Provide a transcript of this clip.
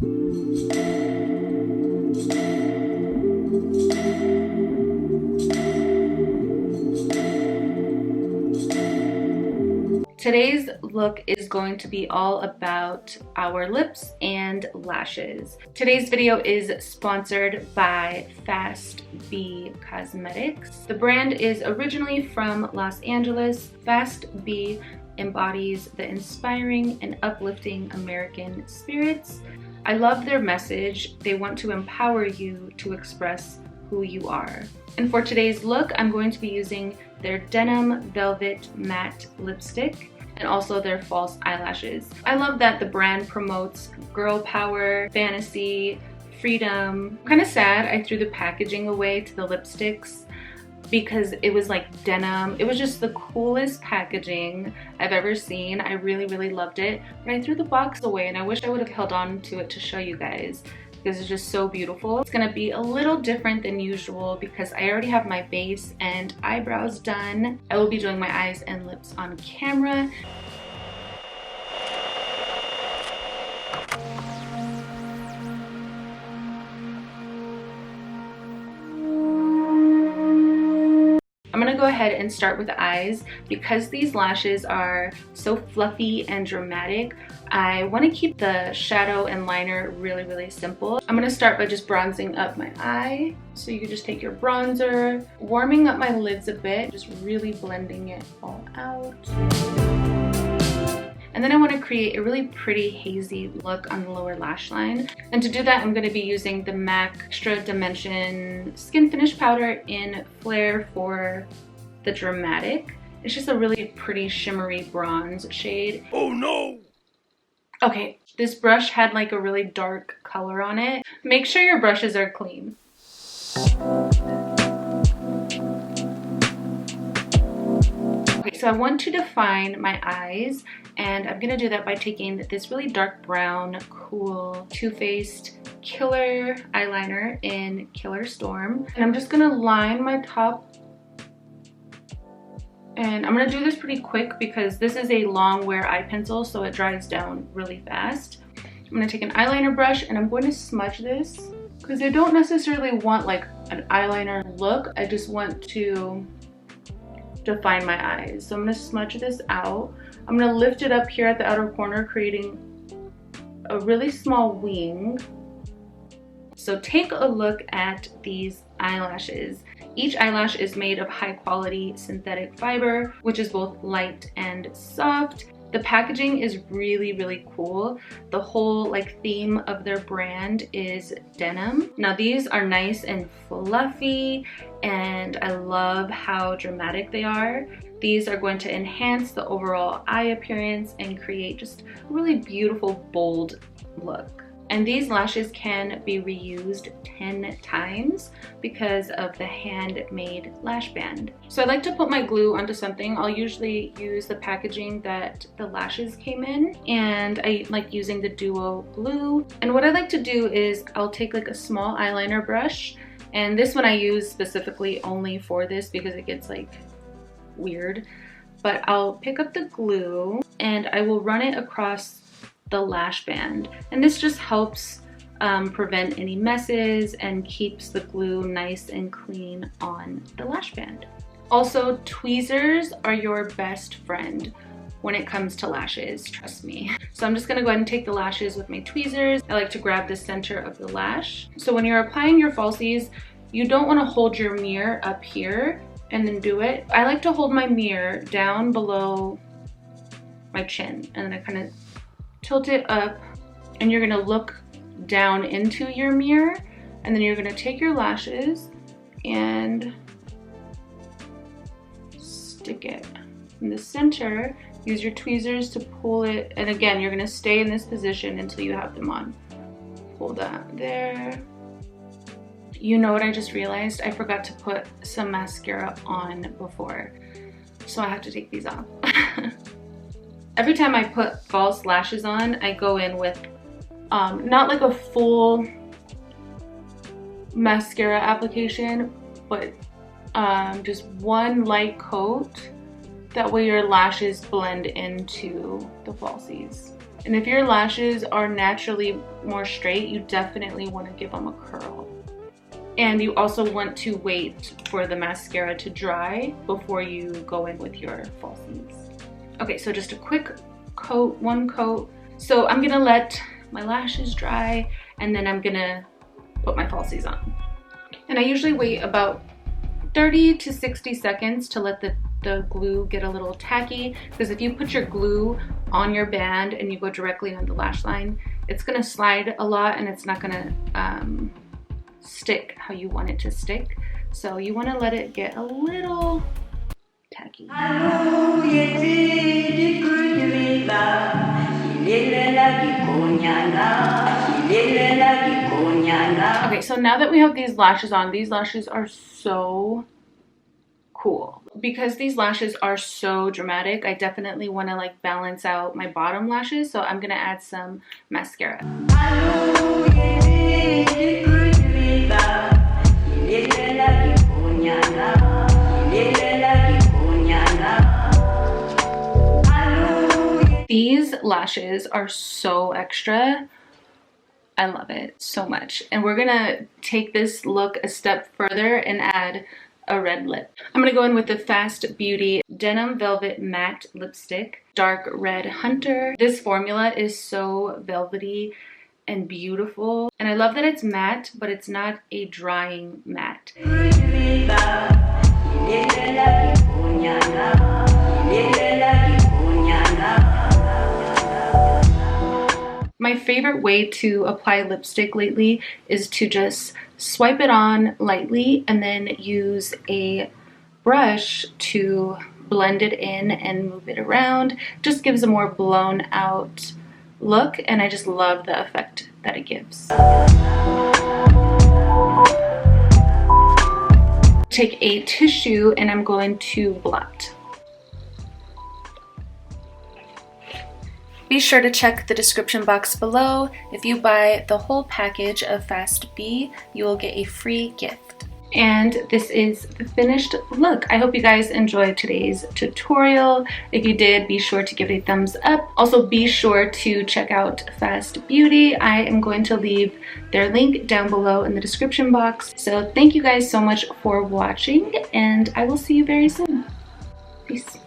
Today's look is going to be all about our lips and lashes. Today's video is sponsored by Fast B Cosmetics. The brand is originally from Los Angeles. Fast B embodies the inspiring and uplifting American spirits. I love their message. They want to empower you to express who you are. And for today's look, I'm going to be using their Denim Velvet Matte Lipstick and also their false eyelashes. I love that the brand promotes girl power, fantasy, freedom. I'm kind of sad I threw the packaging away to the lipsticks because it was like denim. It was just the coolest packaging I've ever seen. I really loved it, but I threw the box away and I wish I would have held on to it to show you guys, because it's just so beautiful. It's gonna be a little different than usual because I already have my base and eyebrows done. I will be doing my eyes and lips on camera. I'm gonna go ahead and start with the eyes. Because these lashes are so fluffy and dramatic, I want to keep the shadow and liner really simple. I'm gonna start by just bronzing up my eye. So you can just take your bronzer, warming up my lids a bit, just really blending it all out. And then I want to create a really pretty hazy look on the lower lash line. And to do that, I'm going to be using the MAC Extra Dimension Skin Finish Powder in Flare for the Dramatic. It's just a really pretty shimmery bronze shade. Oh no! Okay, this brush had like a really dark color on it. Make sure your brushes are clean. Okay, so I want to define my eyes, and I'm gonna do that by taking this really dark brown, cool, Too Faced Killer eyeliner in Killer Storm. And I'm just gonna line my top. And I'm gonna do this pretty quick because this is a long wear eye pencil, so it dries down really fast. I'm gonna take an eyeliner brush and I'm going to smudge this because I don't necessarily want like an eyeliner look. I just want to define my eyes. So I'm going to smudge this out. I'm going to lift it up here at the outer corner, creating a really small wing. So take a look at these eyelashes. Each eyelash is made of high quality synthetic fiber, which is both light and soft. The packaging is really cool. The whole like theme of their brand is denim. Now these are nice and fluffy, and I love how dramatic they are. These are going to enhance the overall eye appearance and create just a really beautiful, bold look. And these lashes can be reused 10 times because of the handmade lash band. So I like to put my glue onto something. I'll usually use the packaging that the lashes came in, and I like using the Duo glue. And what I like to do is I'll take like a small eyeliner brush, and this one I use specifically only for this because it gets like weird. But I'll pick up the glue and I will run it across the lash band, and this just helps prevent any messes and keeps the glue nice and clean on the lash band. Also, tweezers are your best friend when it comes to lashes, trust me. So I'm just gonna go ahead and take the lashes with my tweezers. I like to grab the center of the lash. So when you're applying your falsies, you don't want to hold your mirror up here and then do it. I like to hold my mirror down below my chin, and then I kind of tilt it up, and you're gonna look down into your mirror, and then you're gonna take your lashes and stick it in the center. Use your tweezers to pull it, and again, you're gonna stay in this position until you have them on. Pull that there. You know what I just realized? I forgot to put some mascara on before, so I have to take these off. Every time I put false lashes on, I go in with not like a full mascara application, but just one light coat. That way your lashes blend into the falsies. And if your lashes are naturally more straight, you definitely want to give them a curl. And you also want to wait for the mascara to dry before you go in with your falsies. Okay, so just a quick coat, one coat. So I'm gonna let my lashes dry and then I'm gonna put my falsies on. And I usually wait about 30 to 60 seconds to let the glue get a little tacky, because if you put your glue on your band and you go directly on the lash line, it's gonna slide a lot and it's not gonna stick how you want it to stick. So you want to let it get a little tacky. Okay, so now that we have these lashes on, these lashes are so cool. Because these lashes are so dramatic, I definitely want to like balance out my bottom lashes, so I'm gonna add some mascara. These lashes are so extra. I love it so much. And we're gonna take this look a step further and add a red lip. I'm gonna go in with the Fast Beauty Denim Velvet Matte Lipstick, Dark Red Hunter. This formula is so velvety and beautiful. And I love that it's matte, but it's not a drying matte. My favorite way to apply lipstick lately is to just swipe it on lightly and then use a brush to blend it in and move it around. Just gives a more blown out look, and I just love the effect that it gives. Take a tissue and I'm going to blot. Be sure to check the description box below. If you buy the whole package of Fast B, you will get a free gift. And this is the finished look. I hope you guys enjoyed today's tutorial. If you did, be sure to give it a thumbs up. Also, be sure to check out Fast Beauty. I am going to leave their link down below in the description box. So thank you guys so much for watching, and I will see you very soon. Peace.